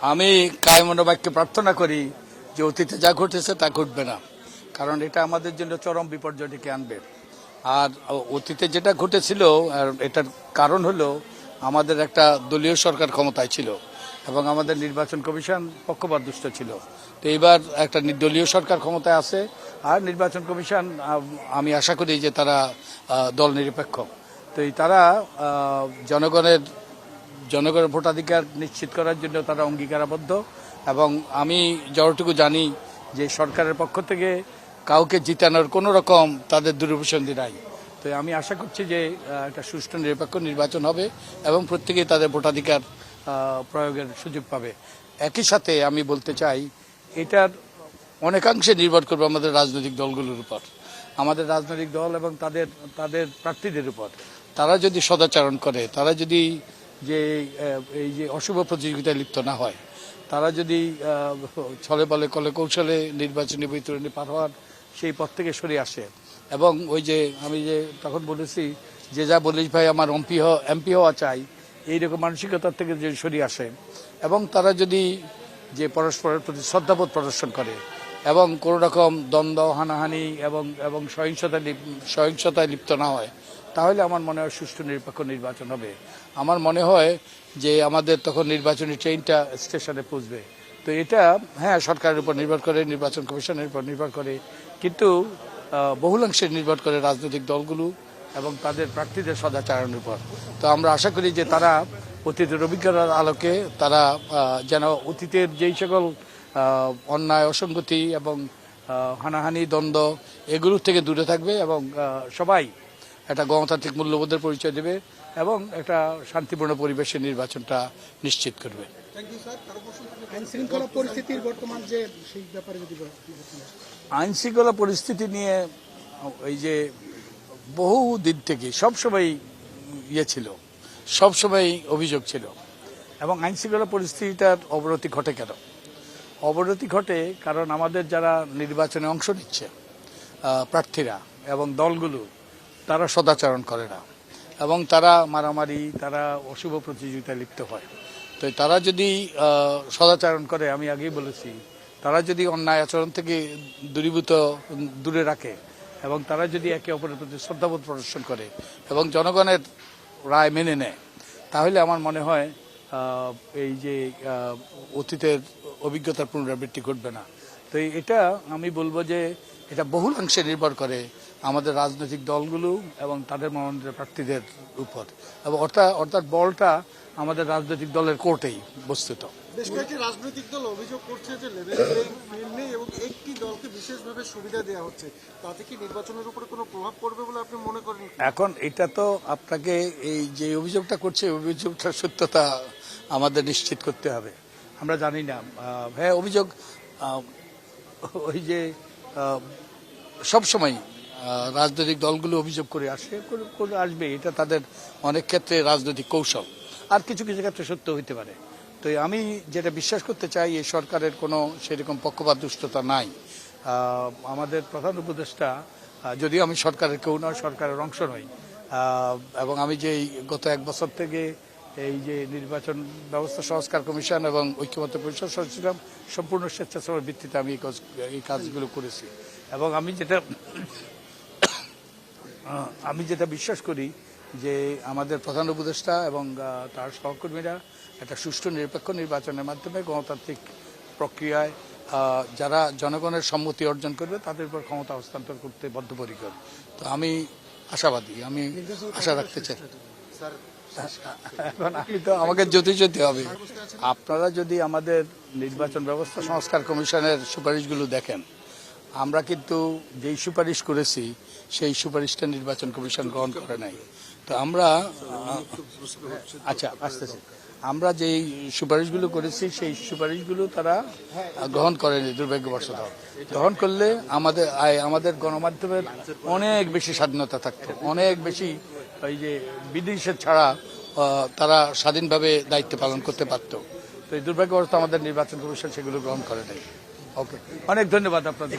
আমি কায়মনো বাক্যে প্রার্থনা করি যে অতীতে যা ঘটেছে তা ঘটবে না, কারণ এটা আমাদের জন্য চরম বিপর্যয় ডেকে আনবে। আর অতীতে যেটা ঘটেছিল এটার কারণ হলো আমাদের একটা দলীয় সরকার ক্ষমতায় ছিল এবং আমাদের নির্বাচন কমিশন পক্ষপাতদুষ্ট ছিল। তো এইবার একটা দলীয় সরকার ক্ষমতায় আছে, আর নির্বাচন কমিশন আমি আশা করি যে তারা দল নিরপেক্ষ। তো তারা জনগণের ভোটাধিকার নিশ্চিত করার জন্য তারা অঙ্গীকারাবদ্ধ, এবং আমি যতটুকু জানি যে সরকারের পক্ষ থেকে কাউকে জিতানোর কোনো রকম তাদের দূরভিসন্ধি নাই। তো আমি আশা করছি যে একটা সুষ্ঠু নিরপেক্ষ নির্বাচন হবে এবং প্রত্যেকেই তাদের ভোটাধিকার প্রয়োগের সুযোগ পাবে। একই সাথে আমি বলতে চাই এটার অনেকাংশে নির্ভর করবে আমাদের রাজনৈতিক দলগুলোর উপর, আমাদের রাজনৈতিক দল এবং তাদের প্রার্থীদের উপর। তারা যদি সদাচরণ করে, তারা যদি এই যে অশুভ প্রতিযোগিতায় লিপ্ত না হয়, তারা যদি ছলে বলে কলে কৌশলে নির্বাচনী বৈতরণী পার হওয়ার সেই পথ থেকে সরে আসে, এবং ওই যে আমি যে তখন বলেছি যে যা বলিস ভাই আমার এমপি হওয়া চাই, এইরকম মানসিকতার থেকে যে সরে আসে এবং তারা যদি যে পরস্পরের প্রতি শ্রদ্ধাবোধ প্রদর্শন করে এবং কোনো রকম দ্বন্দ্ব হানাহানি এবং সহিংসতায় লিপ্ত না হয়, তাহলে আমার মনে হয় সুষ্ঠু নিরপেক্ষ নির্বাচন হবে। আমার মনে হয় যে আমাদের তখন নির্বাচনী ট্রেনটা স্টেশনে পৌঁছবে। তো এটা হ্যাঁ সরকারের উপর নির্ভর করে, নির্বাচন কমিশনের উপর নির্ভর করে, কিন্তু বহুলাংশে নির্ভর করে রাজনৈতিক দলগুলো এবং তাদের প্রার্থীদের সদাচরণের উপর। তো আমরা আশা করি যে তারা অতীতের অভিজ্ঞতার আলোকে তারা যেন অতীতের যেই সকল অন্যায় অসঙ্গতি এবং হানাহানি দ্বন্দ্ব এগুলোর থেকে দূরে থাকবে এবং সবাই একটা গণতান্ত্রিক মূল্যবোধের পরিচয় দেবে এবং একটা শান্তিপূর্ণ পরিবেশে নির্বাচনটা নিশ্চিত করবে। আইন শৃঙ্খলা পরিস্থিতি নিয়ে এই যে বহু দিন থেকে সবসময় ছিল, সবসময় অভিযোগ ছিল, এবং আইন শৃঙ্খলা পরিস্থিতিটার অবনতি ঘটে কেন? অবনতি ঘটে কারণ আমাদের যারা নির্বাচনে অংশ নিচ্ছে প্রার্থীরা এবং দলগুলো, তারা সদাচরণ করে না এবং তারা মারামারি, তারা অশুভ প্রতিযোগিতায় লিপ্ত হয়। তো তারা যদি সদাচরণ করে, আমি আগেই বলেছি, তারা যদি অন্যায় আচরণ থেকে দূরে রাখে এবং তারা যদি একে অপরের প্রতি শ্রদ্ধাবোধ প্রদর্শন করে এবং জনগণের রায় মেনে নেয়, তাহলে আমার মনে হয় এই যে অতীতের অভিজ্ঞতার পুনরাবৃত্তি ঘটবে না। তো এটা আমি বলবো যে এটা বহুলাংশে নির্ভর করে আমাদের রাজনৈতিক দলগুলো এবং তাদের মনোনীত প্রার্থীদের উপর, এবং অর্থাৎ বলটা আমাদের রাজনৈতিক দলের কোর্টেই বস্তুত। বেশ কয়েকটি রাজনৈতিক দল অভিযোগ করছে যে লেভেল ফিল্ড নেই এবং একটি দলকে বিশেষভাবে সুবিধা দেওয়া হচ্ছে, তাতে কি নির্বাচনের উপরে কোনো প্রভাব পড়বে বলে আপনি মনে করেন? এখন এটা তো আপনাকে এই যে অভিযোগটা করছে, অভিযোগটার সত্যতা আমাদের নিশ্চিত করতে হবে। আমরা জানি না। হ্যাঁ, অভিযোগ ওই যে সবসময় রাজনৈতিক দলগুলো অভিযোগ করে আসবে, এটা তাদের অনেক ক্ষেত্রে রাজনৈতিক কৌশল, আর কিছু কিছু ক্ষেত্রে সত্য হইতে পারে। তো আমি যেটা বিশ্বাস করতে চাই, এই সরকারের কোনো সেরকম পক্ষপাতদুষ্টতা নাই। আমাদের প্রধান উপদেষ্টা, যদিও আমি সরকারের কেউ নয়, সরকারের অংশ নই, এবং আমি যে গত এক বছর থেকে এই যে নির্বাচন ব্যবস্থা সংস্কার কমিশন এবং ঐক্যমত্য পরিষদ সদস্য ছিলাম, সম্পূর্ণ স্বেচ্ছাসেবার ভিত্তিতে আমি এই কাজগুলো করেছি। এবং আমি যেটা বিশ্বাস করি যে আমাদের প্রধান উপদেষ্টা এবং তার সহকর্মীরা একটা সুষ্ঠু নিরপেক্ষ নির্বাচনের মাধ্যমে গণতান্ত্রিক প্রক্রিয়ায় যারা জনগণের সম্মতি অর্জন করবে তাদের উপর ক্ষমতা হস্তান্তর করতে বদ্ধপরিকর। তো আমি আশাবাদী, আমি আশা রাখতে চাই। এখন আমাকে যেতে হবে। আপনারা যদি আমাদের নির্বাচন ব্যবস্থা সংস্কার কমিশনের সুপারিশগুলো দেখেন, আমরা কিন্তু যেই সুপারিশ করেছি সেই সুপারিশটা নির্বাচন কমিশন গ্রহণ করে নাই। তো আমরা আসতেছি, আমরা যেই সুপারিশগুলো করেছি সেই সুপারিশগুলো তারা গ্রহণ করেনি দুর্ভাগ্যবশত। গ্রহণ করলে আমাদের গণমাধ্যমের অনেক বেশি স্বাধীনতা থাকতো, অনেক বেশি এই যে বিধিনিষেধ ছাড়া তারা স্বাধীনভাবে দায়িত্ব পালন করতে পারত। তো এই দুর্ভাগ্যবশত আমাদের নির্বাচন কমিশন সেগুলো গ্রহণ করে নাই। ওকে, অনেক ধন্যবাদ আপনাদের।